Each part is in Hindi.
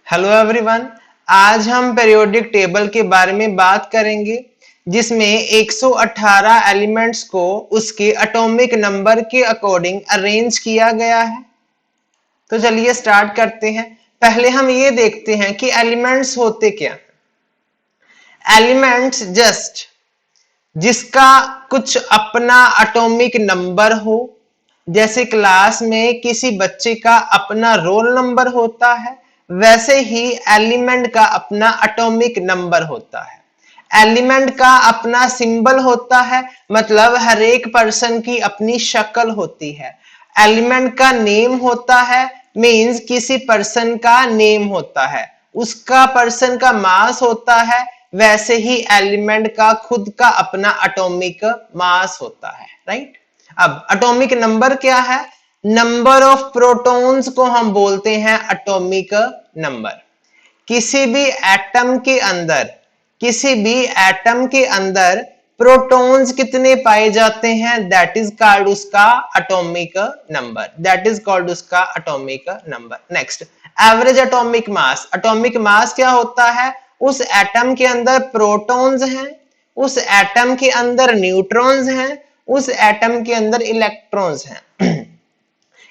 Hello everyone. आज हम पीरियोडिक टेबल के बारे में बात करेंगे जिसमें 118 एलिमेंट्स को उसके एटॉमिक नंबर के अकॉर्डिंग अरेंज किया गया है। तो चलिए स्टार्ट करते हैं। पहले हम ये देखते हैं कि एलिमेंट्स होते क्या। एलिमेंट्स जस्ट जिसका कुछ अपना एटॉमिक नंबर हो, जैसे क्लास में किसी बच्चे का अपना रोल नंबर होता है, वैसे ही एलिमेंट का अपना एटॉमिक नंबर होता है। एलिमेंट का अपना सिंबल होता है, मतलब हर एक पर्सन की अपनी शक्ल होती है। एलिमेंट का नेम होता है, मींस किसी पर्सन का नेम होता है, उसका पर्सन का मास होता है। वैसे ही एलिमेंट का खुद का अपना एटॉमिक मास होता है, राइट। अब एटॉमिक नंबर क्या है? नंबर ऑफ प्रोटॉन्स को हम बोलते हैं एटॉमिक नंबर। किसी भी एटम के अंदर प्रोटॉन्स कितने पाए जाते हैं, दैट इज कॉल्ड उसका atomic number, next, average atomic mass. Atomic mass क्या होता है? उस एटम के अंदर प्रोटॉन्स हैं, उस एटम के अंदर न्यूट्रॉन्स हैं, उस एटम के अंदर इलेक्ट्रॉन्स हैं।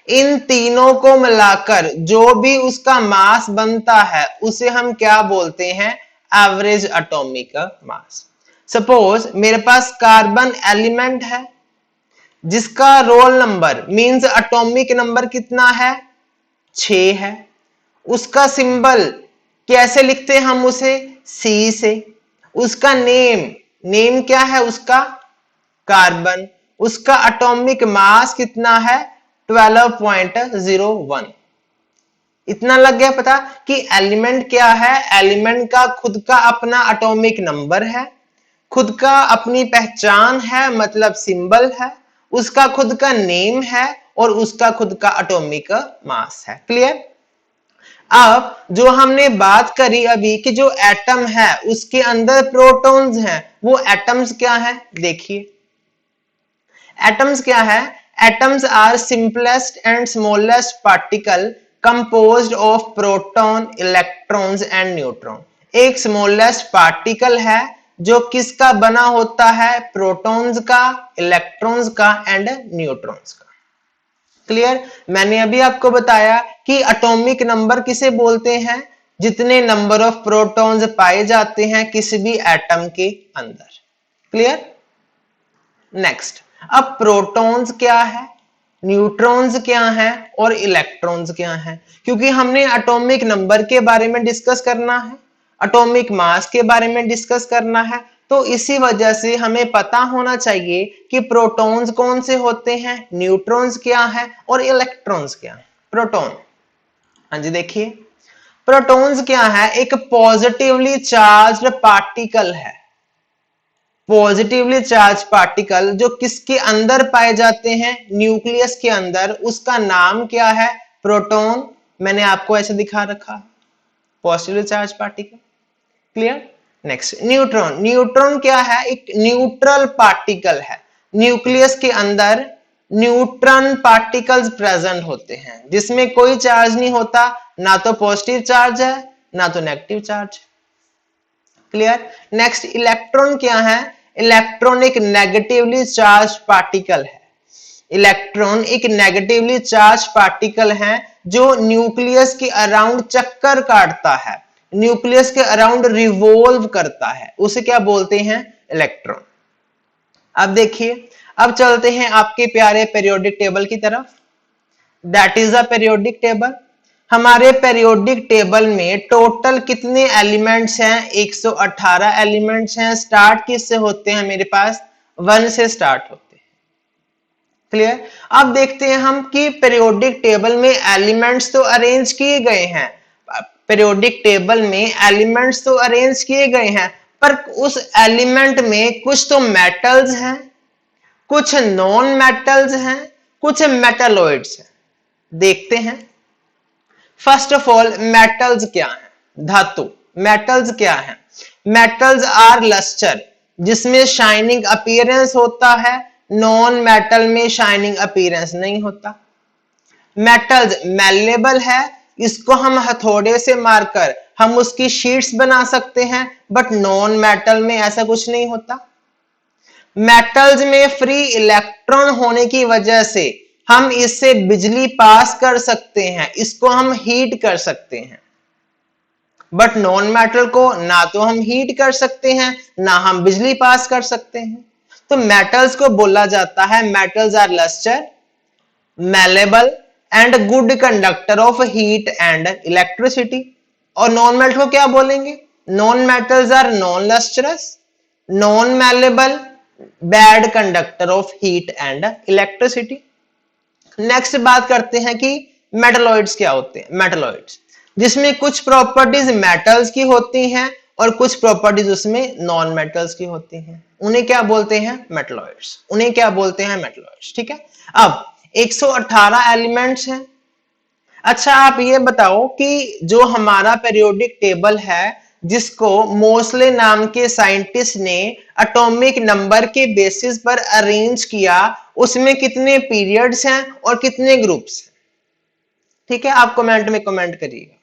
इन तीनों को मिलाकर जो भी उसका मास बनता है उसे हम क्या बोलते हैं? Average atomic mass. सपोज मेरे पास कार्बन एलिमेंट है जिसका roll number means atomic number कितना है? 6 है। उसका सिंबल कैसे लिखते हैं हम उसे? सी से। उसका नेम क्या है? उसका कार्बन। उसका एटॉमिक मास कितना है? 12.01। इतना लग गया पता कि एलिमेंट क्या है। एलिमेंट का खुद का अपना एटॉमिक नंबर है, खुद का अपनी पहचान है, मतलब सिंबल है, उसका खुद का नेम है और उसका खुद का एटॉमिक मास है। क्लियर? अब जो हमने बात करी अभी कि जो एटम है उसके अंदर प्रोटॉन्स हैं, वो एटम्स क्या है? देखिए एटम्स क्या है? Atoms are simplest and smallest particle composed of proton, electrons and neutron. एक स्मॉलेस्ट पार्टिकल है जो किसका बना होता है? प्रोटॉन्स का, इलेक्ट्रॉन्स का एंड न्यूट्रॉन्स का। क्लियर? मैंने अभी आपको बताया कि एटॉमिक नंबर किसे बोलते हैं? जितने नंबर ऑफ प्रोटॉन्स पाए जाते हैं किसी भी एटम के अंदर। क्लियर? नेक्स्ट, अब प्रोटॉन्स क्या है, न्यूट्रॉन्स क्या है और इलेक्ट्रॉन्स क्या है? क्योंकि हमने एटॉमिक नंबर के बारे में डिस्कस करना है, एटॉमिक मास के बारे में डिस्कस करना है, तो इसी वजह से हमें पता होना चाहिए कि प्रोटॉन्स कौन से होते हैं, न्यूट्रॉन्स क्या है और इलेक्ट्रॉन्स क्या है। प्रोटॉन, हाँ जी देखिए, प्रोटॉन्स क्या है? एक पॉजिटिवली चार्ज्ड पार्टिकल है। पॉजिटिवली चार्ज पार्टिकल जो किसके अंदर पाए जाते हैं? न्यूक्लियस के अंदर। उसका नाम क्या है? प्रोटॉन। मैंने आपको ऐसे दिखा रखा, positively charge particle. Clear? Next, neutron. Neutron क्या है? एक न्यूट्रल पार्टिकल है। न्यूक्लियस के अंदर न्यूट्रॉन पार्टिकल्स प्रेजेंट होते हैं जिसमें कोई चार्ज नहीं होता, ना तो पॉजिटिव चार्ज है ना तो negative charge. Clear? Next, electron क्या है? इलेक्ट्रॉन एक नेगेटिवली चार्ज पार्टिकल है। इलेक्ट्रॉन एक नेगेटिवली चार्ज पार्टिकल है जो न्यूक्लियस के अराउंड चक्कर काटता है, न्यूक्लियस के अराउंड रिवॉल्व करता है, उसे क्या बोलते हैं? इलेक्ट्रॉन। अब देखिए, अब चलते हैं आपके प्यारे पीरियोडिक टेबल की तरफ। That is a periodic table. हमारे पीरियोडिक टेबल में टोटल कितने एलिमेंट्स हैं? 118 एलिमेंट्स हैं। स्टार्ट किससे होते हैं? मेरे पास 1 से स्टार्ट होते हैं। क्लियर? अब देखते हैं हम कि पीरियोडिक टेबल में एलिमेंट्स तो अरेंज किए गए हैं, पीरियोडिक टेबल में एलिमेंट्स तो अरेंज किए गए हैं, पर उस एलिमेंट में कुछ तो मेटल्स हैं, कुछ नॉन मेटल्स हैं, कुछ मेटालॉइड्स हैं। देखते हैं। फर्स्ट ऑफ ऑल, मेटल्स क्या है? धातु। मेटल्स क्या है? मेटल्स आर लस्टर, जिसमें शाइनिंग अपीयरेंस होता है, नॉन मेटल में शाइनिंग अपीयरेंस नहीं होता। मेटल्स मैलेबल है, इसको हम हथौड़े से मारकर हम उसकी शीट्स बना सकते हैं, बट नॉन मेटल में ऐसा कुछ नहीं होता। मेटल्स में फ्री इलेक्ट्रॉन होने की वजह से हम इससे बिजली पास कर सकते हैं, इसको हम हीट कर सकते हैं, बट नॉन मेटल को ना तो हम हीट कर सकते हैं ना हम बिजली पास कर सकते हैं। तो मेटल्स को बोला जाता है metals are lustre, malleable and good conductor of heat and electricity। और नॉन मेटल को क्या बोलेंगे? Non metals are non lustrous, non malleable, bad conductor of heat and electricity. Next बात करते हैं कि मेटलॉइड्स क्या होते हैं। मेटलॉइड्स जिसमें कुछ प्रॉपर्टीज मेटल्स की होती हैं और कुछ प्रॉपर्टीज उसमें नॉन मेटल्स की होती हैं, उन्हें क्या बोलते हैं? मेटलॉइड्स। उन्हें क्या बोलते हैं? मेटलॉइड्स। ठीक है, अब 118 एलिमेंट्स हैं। अच्छा आप ये बताओ कि जो हमारा पीरियोडिक टेबल है, जिसको मोसले नाम के साइंटिस्ट ने एटॉमिक नंबर के बेसिस पर अरेंज किया, उसमें कितने पीरियड्स हैं और कितने ग्रुप्स हैं? ठीक है, आप कमेंट में कमेंट करिएगा।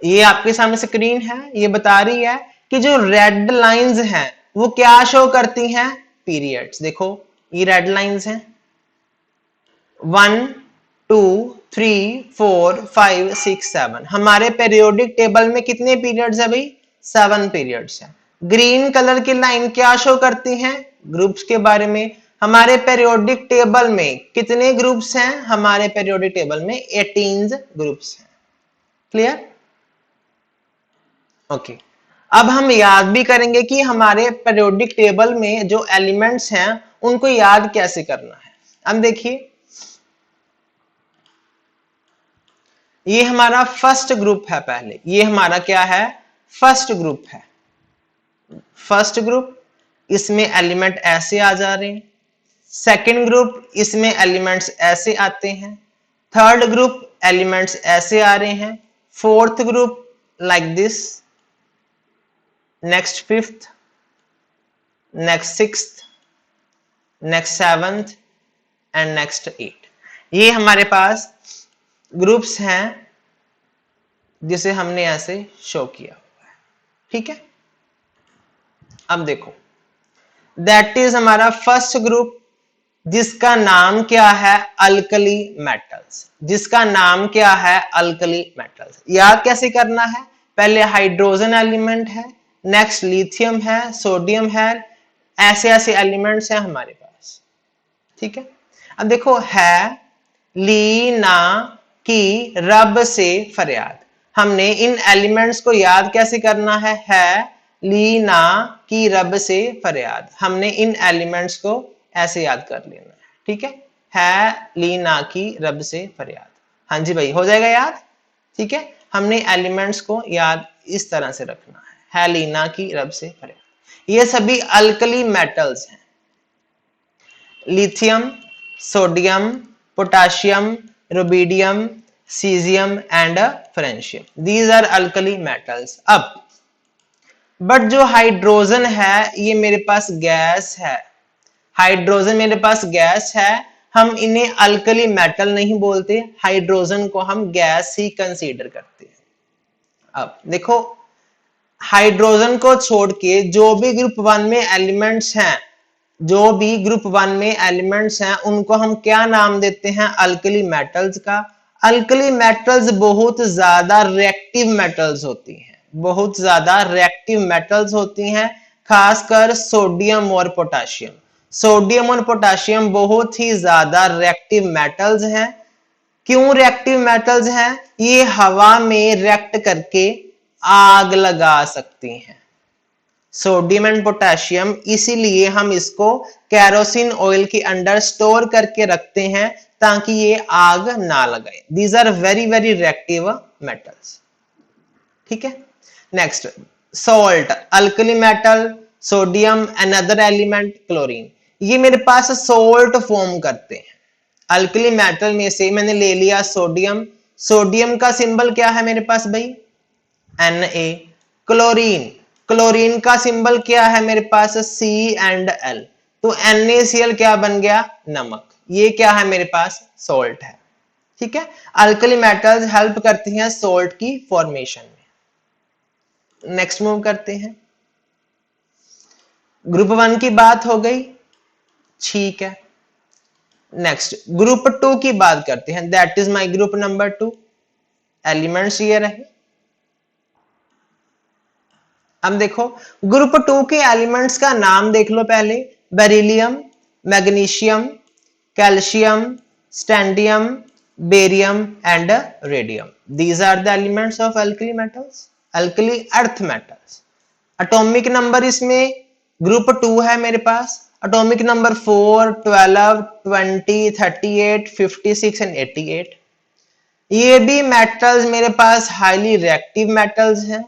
ये आपके सामने स्क्रीन है, ये बता रही है कि जो रेड लाइंस हैं वो क्या शो करती हैं? पीरियड्स। देखो ये रेड लाइंस हैं, 1 2 3 4 5 6 7। हमारे पीरियोडिक टेबल में कितने पीरियड्स है भाई? 7 पीरियड्स है। ग्रीन कलर की लाइन क्या शो करती हैं? ग्रुप्स के बारे में। हमारे पीरियोडिक टेबल में कितने ग्रुप्स हैं? हमारे पीरियोडिक टेबल में 18 ग्रुप्स हैं। क्लियर? ओके, अब हम याद भी करेंगे कि हमारे पीरियोडिक टेबल में जो एलिमेंट्स हैं उनको याद कैसे करना है। अब देखिए, ये हमारा फर्स्ट ग्रुप है। पहले ये हमारा क्या है? फर्स्ट ग्रुप है। फर्स्ट ग्रुप, इसमें एलिमेंट ऐसे आ जा रहे हैं। सेकंड ग्रुप, इसमें एलिमेंट्स ऐसे आते हैं। थर्ड ग्रुप, एलिमेंट्स ऐसे आ रहे हैं। Fourth group like this, next fifth, next sixth, next seventh and next eight. ये हमारे पास ग्रुप्स हैं जिसे हमने ऐसे शो किया हुआ है। ठीक है, अब देखो, दैट इज हमारा फर्स्ट ग्रुप, जिसका नाम क्या है? Alkali metals. जिसका नाम क्या है? Alkali metals. याद कैसे करना है? पहले हाइड्रोजन एलिमेंट है, नेक्स्ट लिथियम है, सोडियम है, ऐसे ऐसे एलिमेंट्स हैं हमारे पास। ठीक है, अब देखो, है ली ना की रब से फरियाद। हमने इन एलिमेंट्स को याद कैसे करना है ली ना की रब से फरियाद। हमने इन एलिमेंट्स को ऐसे याद कर लेना है। ठीक है ली ना की रब से फरियाद। हाँ जी भाई, हो जाएगा याद। ठीक है, हमने एलिमेंट्स को याद इस तरह से रखना है ली ना की रब से फरियाद। ये सभी अल्कली मेटल्स हैं, lithium, sodium, potassium, rubidium, caesium and francium. These are alkali metals. अब बट जो हाइड्रोजन है, ये मेरे पास गैस है। हाइड्रोजन मेरे पास गैस है, हम इन्हें अल्कली मेटल नहीं बोलते, हाइड्रोजन को हम गैस ही कंसीडर करते हैं। अब देखो, हाइड्रोजन को छोड़ के जो भी ग्रुप 1 में एलिमेंट्स हैं, जो भी ग्रुप 1 में एलिमेंट्स हैं, उनको हम क्या नाम देते हैं? अल्कली मेटल्स का। अल्कली मेटल्स बहुत ज्यादा रिएक्टिव मेटल्स होती हैं, बहुत ज्यादा रिएक्टिव मेटल्स होती हैं, खासकर सोडियम और पोटाशियम। सोडियम और पोटाशियम बहुत ही ज्यादा रिएक्टिव मेटल्स हैं। क्यों रिएक्टिव मेटल्स हैं? ये हवा में रिएक्ट करके आग लगा सकती हैं। सोडियम एंड पोटेशियम, इसीलिए हम इसको केरोसिन ऑयल के अंदर स्टोर करके रखते हैं ताकि ये आग ना लगाए। These are very very reactive metals. ठीक है, next salt, alkali metal, sodium, another element chlorine. ये मेरे पास सॉल्ट फॉर्म करते हैं। अल्कली मेटल में से मैंने ले लिया सोडियम। सोडियम का सिंबल क्या है मेरे पास भाई? Na। क्लोरीन, क्लोरीन का सिंबल क्या है मेरे पास? C&L। तो NaCl क्या बन गया? नमक। ये क्या है मेरे पास? सॉल्ट है। ठीक है, अल्कली मेटल्स हेल्प करती हैं सोल्ट की फॉर्मेशन में। नेक्स्ट मूव करते हैं, ग्रुप 1 की बात हो गई, ठीक है। नेक्स्ट ग्रुप 2 की बात करते हैं, that is my group number 2। Elements ये रहे। अब देखो ग्रुप 2 के एलिमेंट्स का नाम देख लो पहले, बेरिलियम, मैग्नीशियम, कैल्शियम, स्टैंडियम, barium and radium. These are the elements of alkali metals, alkali earth metals. Atomic number इसमें ग्रुप 2 है मेरे पास, एटॉमिक नंबर 4, 12, 20, 38, 56 एंड 88। ये भी मेटल्स मेरे पास हाईली रिएक्टिव मेटल्स हैं।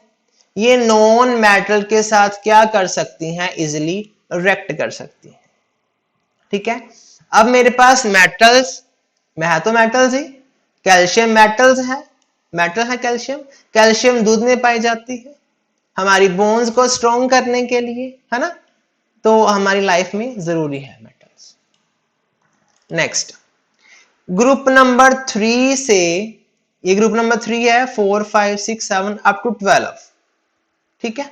ये नॉन मेटल के साथ क्या कर सकती हैं, इजिली रिएक्ट कर सकती हैं, ठीक है। अब मेरे पास मेटल्स में है तो मेटल्स ही, कैल्शियम मेटल्स है, मेटल है कैल्शियम। कैल्शियम दूध में पाई जाती है हमारी बोन्स को स्ट्रॉन्ग करने के लिए, है ना, तो हमारी लाइफ में जरूरी है मेटल्स। नेक्स्ट ग्रुप नंबर 3 से, ये ग्रुप नंबर 3 है, 4, 5, 6, 7 अप टू 12, ठीक है।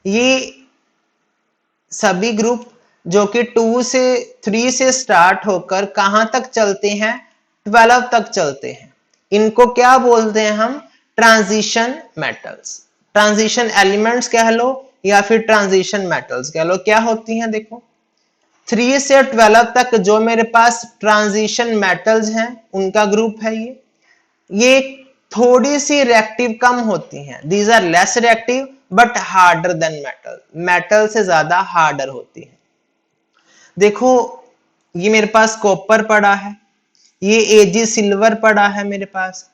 ये सभी ग्रुप जो कि 2 से 3 से स्टार्ट होकर कहां तक चलते हैं, 12 तक चलते हैं। इनको क्या बोलते हैं हम, ट्रांजिशन मेटल्स, ट्रांजिशन एलिमेंट्स कह लो या फिर ट्रांजिशन मेटल्स कह लो। क्या होती हैं, देखो 3 से 12 तक जो मेरे पास ट्रांजिशन मेटल्स हैं उनका ग्रुप है ये थोड़ी सी रिएक्टिव कम होती हैं, these are less reactive but harder than metal, metal से ज्यादा हार्डर होती है। देखो ये मेरे पास कॉपर पड़ा है, ये एजी सिल्वर पड़ा है मेरे पास,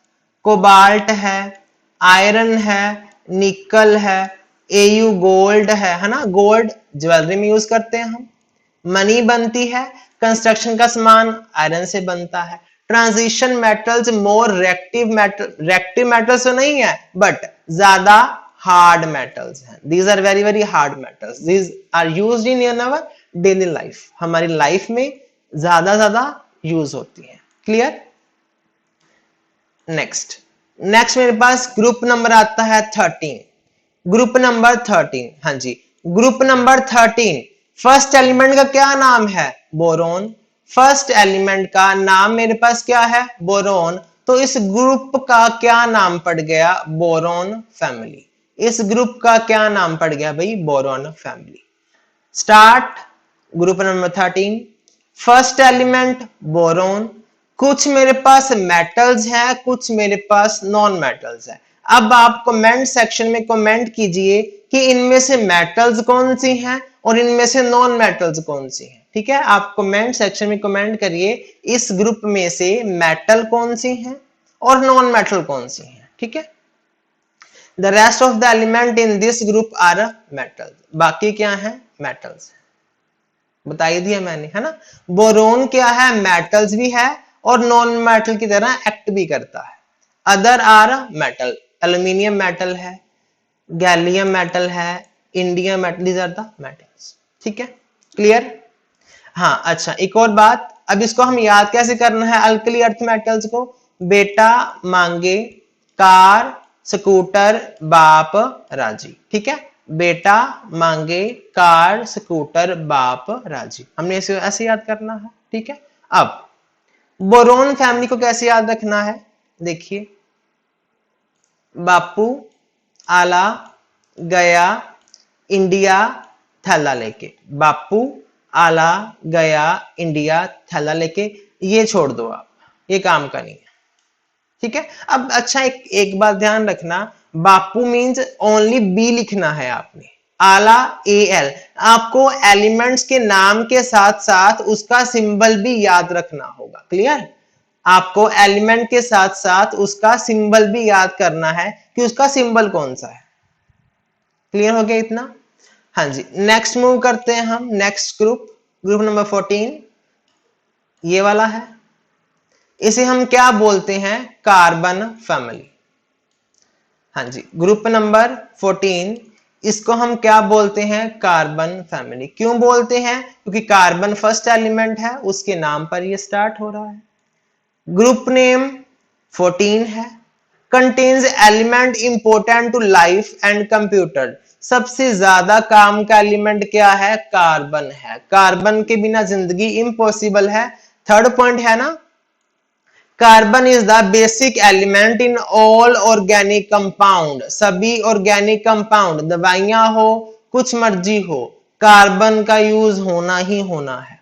कोबाल्ट है, आयरन है, निकल है, एयू गोल्ड है ना, गोल्ड ज्वेलरी में यूज करते हैं हम, मनी बनती है, कंस्ट्रक्शन का सामान आयरन से बनता है। Transition metals more reactive metals तो नहीं है बट ज्यादा हार्ड मेटल्स हैं। These are very very hard metals, these are used in our daily life, हमारी लाइफ में ज्यादा यूज होती है। क्लियर। नेक्स्ट मेरे पास ग्रुप नंबर आता है 13, ग्रुप नंबर 13, हाँ जी ग्रुप नंबर 13। फर्स्ट एलिमेंट का क्या नाम है, बोरोन। फर्स्ट एलिमेंट का नाम मेरे पास क्या है, बोरोन। तो इस ग्रुप का क्या नाम पड़ गया, बोरोन फैमिली। इस ग्रुप का क्या नाम पड़ गया भाई, boron family. Start group number 13, first element boron. कुछ मेरे पास मेटल्स हैं, कुछ मेरे पास नॉन मेटल्स है। अब आप कमेंट सेक्शन में कमेंट कीजिए कि इनमें से मेटल्स कौन सी हैं और इनमें से नॉन मेटल्स कौन सी हैं, ठीक है। आप कमेंट सेक्शन में कमेंट करिए इस ग्रुप में से मेटल कौन सी हैं और नॉन मेटल कौन सी हैं, ठीक है। The rest of the element in this group are metals, बाकी क्या है, मेटल्स, बता ही दिया मैंने, है ना। बोरोन क्या है, मेटल्स भी है और नॉन मेटल की तरह एक्ट भी करता है। Other are metal, aluminium metal है, गैलियम मेटल है, indium metal, these are the metals, ठीक है। क्लियर। हाँ अच्छा, एक और बात, अब इसको हम याद कैसे करना है अल्कली अर्थ मेटल्स को, बेटा मांगे कार स्कूटर बाप राजी, ठीक है। बेटा मांगे कार स्कूटर बाप राजी, हमने इसे ऐसे याद करना है, ठीक है। अब बोरोन फैमिली को कैसे याद रखना है, देखिए बापू आला गया इंडिया थैला लेके, बापू आला गया इंडिया थैला लेके, ये छोड़ दो आप, ये काम का नहीं है, ठीक है। अब अच्छा एक बात ध्यान रखना, बापू मींस ओनली बी लिखना है आपने, आला AL, आपको एलिमेंट्स के नाम के साथ साथ उसका सिंबल भी याद रखना होगा। क्लियर। आपको एलिमेंट के साथ साथ उसका सिंबल भी याद करना है कि उसका सिंबल कौन सा है। क्लियर हो गया इतना, हाँ जी। नेक्स्ट मूव करते हैं हम, नेक्स्ट ग्रुप नंबर 14, ये वाला है, इसे हम क्या बोलते हैं, कार्बन फैमिली। हाँ जी ग्रुप नंबर 14, इसको हम क्या बोलते हैं, कार्बन फैमिली। क्यों बोलते हैं, क्योंकि कार्बन फर्स्ट एलिमेंट है, उसके नाम पर ये स्टार्ट हो रहा है। ग्रुप नेम 14 है। Contains element important to life and computer, सबसे ज्यादा काम का एलिमेंट क्या है? कार्बन है। कार्बन के बिना जिंदगी इम्पॉसिबल है। थर्ड पॉइंट है ना, carbon is the basic element in all organic compound, सभी ऑर्गेनिक कंपाउंड, दवाइयां हो कुछ मर्जी हो, कार्बन का यूज होना ही होना है।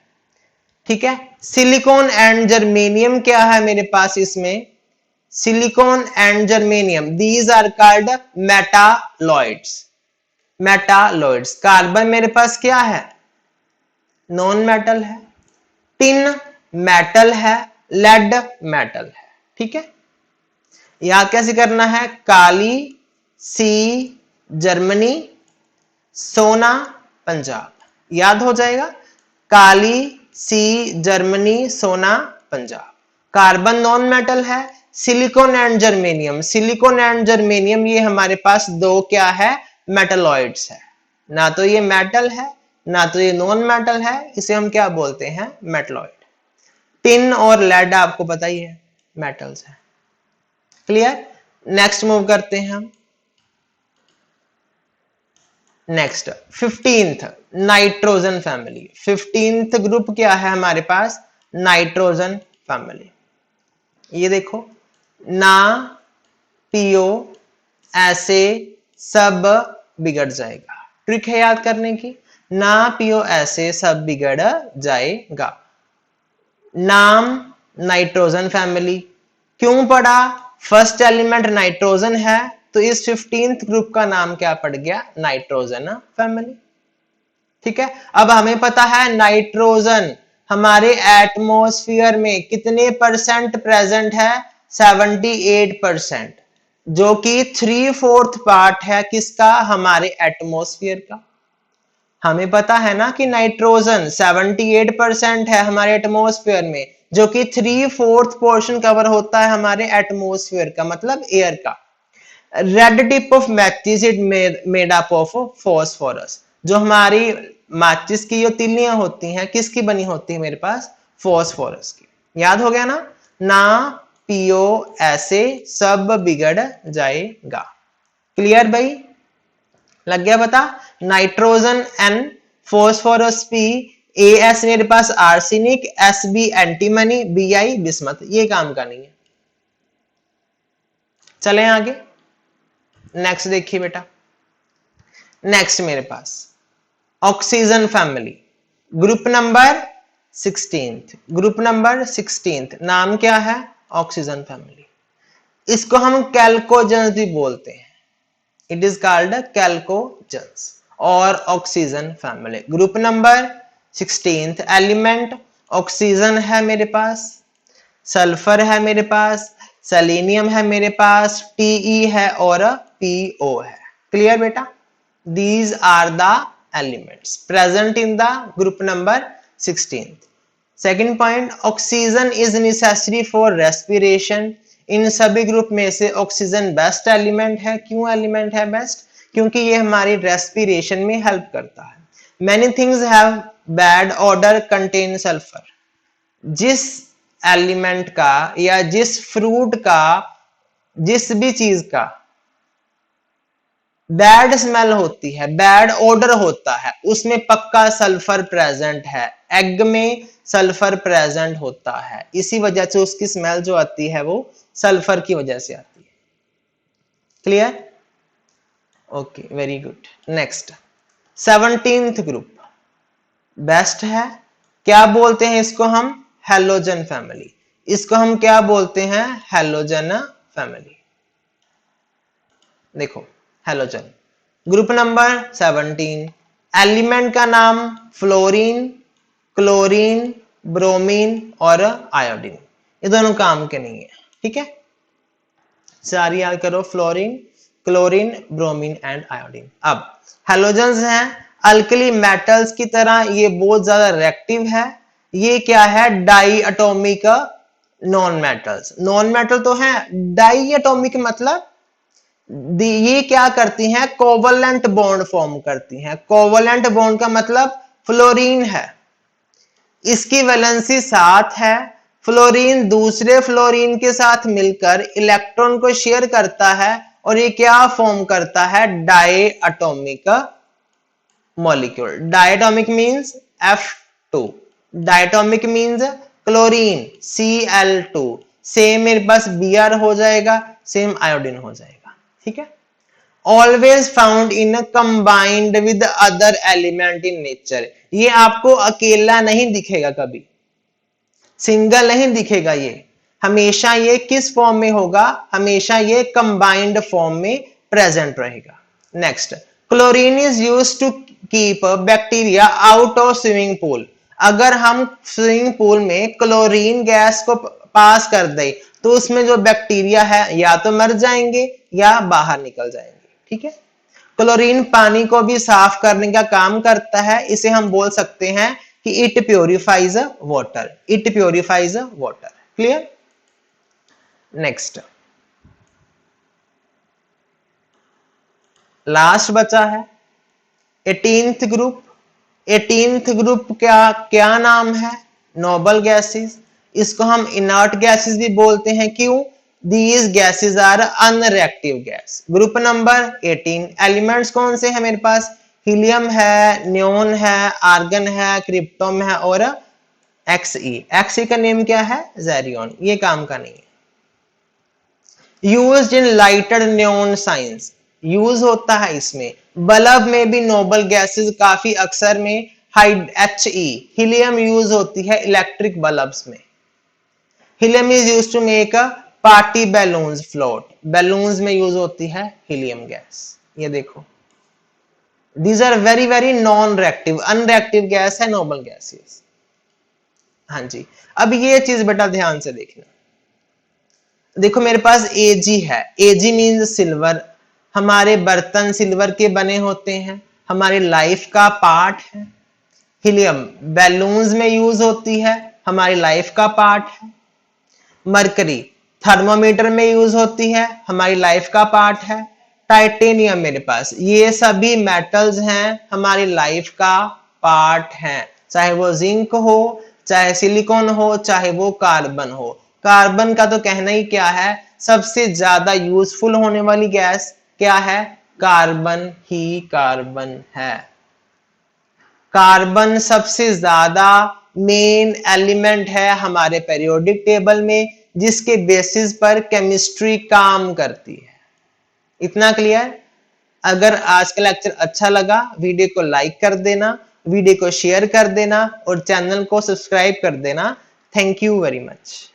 ठीक है। सिलिकॉन एंड जर्मेनियम क्या है मेरे पास इसमें? Silicon and germanium, these are called metalloids. Metalloids. Carbon मेरे पास क्या है? नॉन मेटल है। टिन मेटल है, लेड मेटल है। ठीक है। यहां कैसे करना है? काली सी जर्मनी, सोना पंजाब, याद हो जाएगा। काली सी जर्मनी, सोना पंजाब। कार्बन नॉन मेटल है। Silicon and germanium, silicon and germanium ये हमारे पास दो क्या है? मेटलॉइड्स है। ना तो ये मेटल है ना तो ये नॉन मेटल है, इसे हम क्या बोलते हैं? मेटलॉइड। टिन और लेड आपको पता ही है मेटल्स है। क्लियर। नेक्स्ट मूव करते हैं हम। Next 15th nitrogen family. 15th group क्या है हमारे पास? Nitrogen family. ये देखो, ना पियो ऐसे सब बिगड़ जाएगा। ट्रिक है याद करने की, ना पियो ऐसे सब बिगड़ जाएगा। नाम नाइट्रोजन फैमिली, क्यों पड़ा? फर्स्ट एलिमेंट नाइट्रोजन है तो इस 15th ग्रुप का नाम क्या पड़ गया? Nitrogen family. ठीक है। अब हमें पता है नाइट्रोजन हमारे एटमॉस्फेयर में कितने परसेंट प्रेजेंट है? 78%, जो कि 3/4 पार्ट है किसका? हमारे एटमॉस्फेयर का। हमें पता है ना कि नाइट्रोजन 78% है हमारे एटमॉस्फेयर में, जो कि 3/4 पोर्शन कवर होता है हमारे एटमॉस्फेयर का, मतलब एयर का। Red tip of matches it made up of phosphorus, जो हमारी माचिस की जो तिल्लियां होती हैं किसकी बनी होती है मेरे पास? फॉस्फोरस की। याद हो गया ना? ना पियो ऐसे सब बिगड़ जाएगा। क्लियर भाई? लग गया पता? Nitrogen N, phosphorus P, S मेरे पास arsenic, S B antimony, B I bismuth. ये काम का नहीं है। चलें आगे। नेक्स्ट देखिए बेटा। नेक्स्ट मेरे पास oxygen family, group number 16th। Group number 16th, नाम क्या है? Oxygen family. इसको हम कैल्कोजेंस भी बोलते हैं। इट इज कॉल्ड कैल्कोजेंस और oxygen family. Group number 16th, element oxygen है मेरे पास, सल्फर है मेरे पास, सेलेनियम है मेरे पास, टीई है और पीओ है। क्लियर बेटा? These are the elements present in the group number 16th. Second point, oxygen is necessary for respiration. इन सभी ग्रुप में से ऑक्सीजन बेस्ट एलिमेंट है। क्यों एलिमेंट है बेस्ट? क्योंकि ये हमारी रेस्पिरेशन में हेल्प करता है। Many things have bad odor contain sulfur. जिस एलिमेंट का या जिस फ्रूट का, जिस भी चीज का बैड स्मेल होती है, बैड ओडर होता है, उसमें पक्का सल्फर प्रेजेंट है। एग में सल्फर प्रेजेंट होता है, इसी वजह से उसकी स्मेल जो आती है वो सल्फर की वजह से आती है। Clear? Okay, very good. Next 17th group best है। क्या बोलते हैं इसको हम? Halogen family. इसको हम क्या बोलते हैं? Halogen family. देखो, हैलोजन ग्रुप नंबर 17, एलिमेंट का नाम फ्लोरीन, क्लोरीन, ब्रोमीन और आयोडीन। ये दोनों काम के नहीं है। ठीक है, सारी याद करो, fluorine, chlorine, bromine and iodine. अब हैलोजेंस हैं अल्कली मेटल्स की तरह, ये बहुत ज्यादा रिएक्टिव है। ये क्या है? Diatomic non metals. Non metal तो है, डाई एटॉमिक मतलब ये क्या करती हैं? कोवलेंट बॉन्ड फॉर्म करती हैं। कोवलेंट बॉन्ड का मतलब फ्लोरीन है, इसकी वैलेंसी 7 है, फ्लोरीन दूसरे फ्लोरीन के साथ मिलकर इलेक्ट्रॉन को शेयर करता है और ये क्या फॉर्म करता है, diatomic molecule. Diatomic means F2, diatomic means chlorine Cl2, same मेरे पास Br हो जाएगा, सेम आयोडीन हो जाएगा, ठीक है। Always found in combined with other element in nature, ये आपको अकेला नहीं दिखेगा, कभी सिंगल नहीं दिखेगा, ये हमेशा ये किस फॉर्म में होगा, हमेशा ये कंबाइंड फॉर्म में प्रेजेंट रहेगा। Next, chlorine is used to keep bacteria out of swimming pool. अगर हम स्विमिंग पूल में क्लोरीन गैस को पास कर दें तो उसमें जो बैक्टीरिया है या तो मर जाएंगे या बाहर निकल जाएंगे, ठीक है। क्लोरीन पानी को भी साफ करने का काम करता है, इसे हम बोल सकते हैं कि it purifies water, it purifies water, clear. Next, last बचा है 18th ग्रुप। 18th ग्रुप क्या नाम है, नोबल गैसेस। इसको हम इनर्ट गैसेस भी बोलते हैं, क्यों, these gases are unreactive gas. Group number 18, elements कौन से हैं मेरे पास, हीलियम है, नियोन है, आर्गन है, क्रिप्टोम है और Xe का नेम क्या है, जेरियन, ये काम का नहीं है। Used in lighted neon science, use होता है इसमें। बल्ब में भी नोबल गैसेस काफी अक्सर में He, हीलियम यूज होती है इलेक्ट्रिक बल्ब्स में। Helium is used to make party balloons float, balloons में यूज होती है हीलियम गैस, ये देखो। These are very very non-reactive, unreactive gas है नोबल गैसेस। हाँ जी, अब ये चीज बेटा ध्यान से देखना। देखो मेरे पास Ag है, Ag मीन्स सिल्वर, हमारे बर्तन सिल्वर के बने होते हैं, हमारी लाइफ का पार्ट है। हीलियम बैलून्स में यूज होती है, हमारी लाइफ का पार्ट है। मरकरी थर्मोमीटर में यूज होती है, हमारी लाइफ का पार्ट है। टाइटेनियम मेरे पास, ये सभी मेटल्स हैं, हमारी लाइफ का पार्ट हैं, चाहे वो जिंक हो, चाहे सिलिकॉन हो, चाहे वो कार्बन हो। कार्बन का तो कहना ही क्या है, सबसे ज्यादा यूजफुल होने वाली गैस क्या है, कार्बन ही कार्बन है। कार्बन सबसे ज्यादा मेन एलिमेंट है हमारे पीरियोडिक टेबल में, जिसके बेसिस पर केमिस्ट्री काम करती है। इतना क्लियर। अगर आज का लेक्चर अच्छा लगा, वीडियो को लाइक कर देना, वीडियो को शेयर कर देना और चैनल को सब्सक्राइब कर देना। Thank you very much.